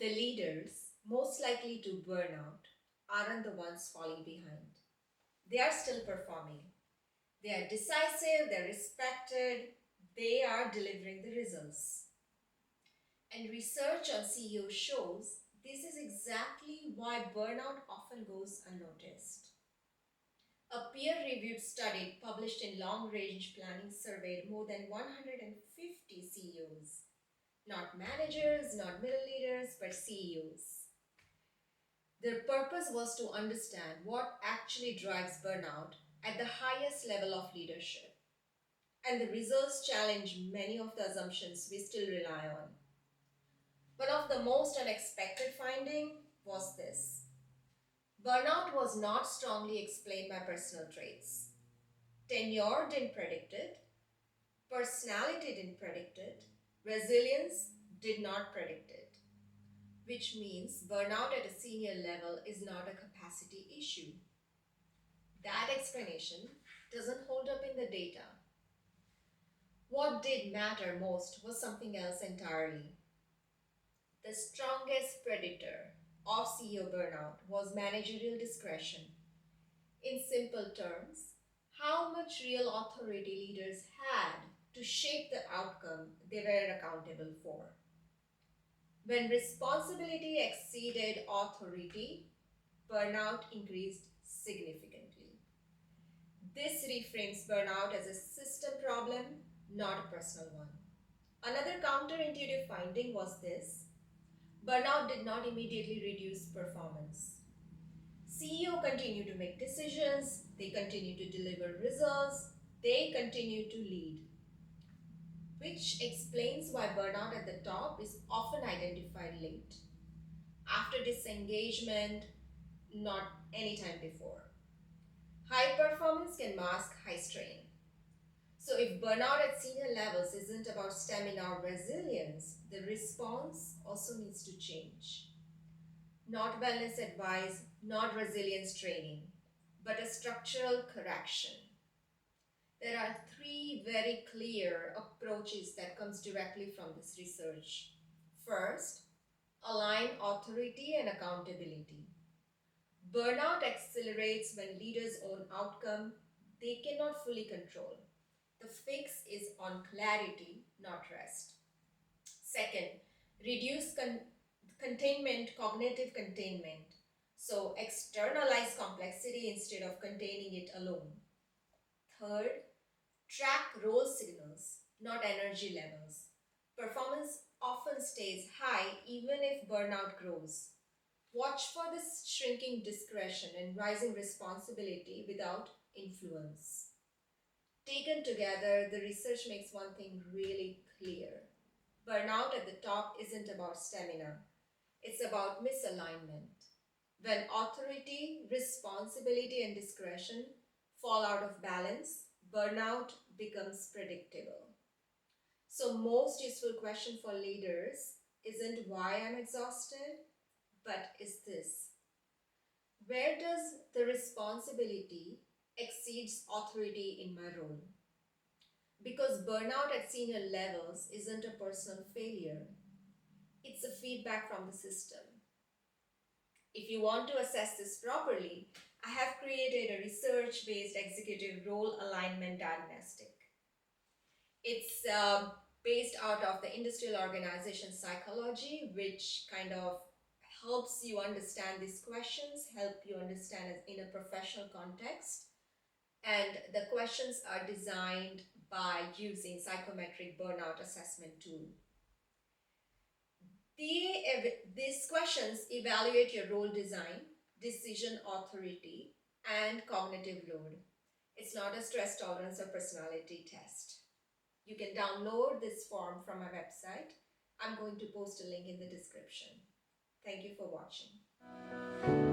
The leaders most likely to burn out aren't the ones falling behind. They are still performing. They are decisive, they're respected, they are delivering the results. And research on CEO shows this is exactly why burnout often goes unnoticed. A peer reviewed study published in Long Range Planning surveyed more than 150 CEOs, not managers, not middle leaders, but CEOs. Their purpose was to understand what actually drives burnout at the highest level of leadership. And the results challenge many of the assumptions we still rely on. One of the most unexpected findings was this. Burnout was not strongly explained by personal traits. Tenure didn't predict it, personality didn't predict it, resilience did not predict it, which means burnout at a senior level is not a capacity issue. That explanation doesn't hold up in the data. What did matter most was something else entirely. The strongest predictor of CEO burnout was managerial discretion. In simple terms, how much real authority leaders had to shape the outcome they were accountable for. When responsibility exceeded authority, burnout increased significantly. This reframes burnout as a system problem, not a personal one. Another counterintuitive finding was this. Burnout did not immediately reduce performance. CEO continue to make decisions, they continue to deliver results, they continue to lead, which explains why burnout at the top is often identified late, after disengagement, not anytime before. High performance can mask high strain. So if burnout at senior levels isn't about stamina or resilience, the response also needs to change. Not wellness advice, not resilience training, but a structural correction. There are three very clear approaches that comes directly from this research. First, align authority and accountability. Burnout accelerates when leaders own outcome they cannot fully control. The fix is on clarity, not rest. Second, reduce containment, cognitive containment. So externalize complexity instead of containing it alone. Third, track role signals, not energy levels. Performance often stays high even if burnout grows. Watch for this shrinking discretion and rising responsibility without influence. Taken together, the research makes one thing really clear. Burnout at the top isn't about stamina, it's about misalignment. When authority, responsibility, and discretion fall out of balance, burnout becomes predictable. So, most useful question for leaders isn't why I'm exhausted, but is this. Where does the responsibility exceeds authority in my role? Because burnout at senior levels isn't a personal failure, it's a feedback from the system. If you want to assess this properly, I have created a research-based executive role alignment diagnostic. It's based out of the industrial organization psychology, which kind of helps you understand these questions, help you understand it in a professional context. And the questions are designed by using psychometric burnout assessment tool. These questions evaluate your role design, decision authority, and cognitive load. It's not a stress tolerance or personality test. You can download this form from my website. I'm going to post a link in the description. Thank you for watching.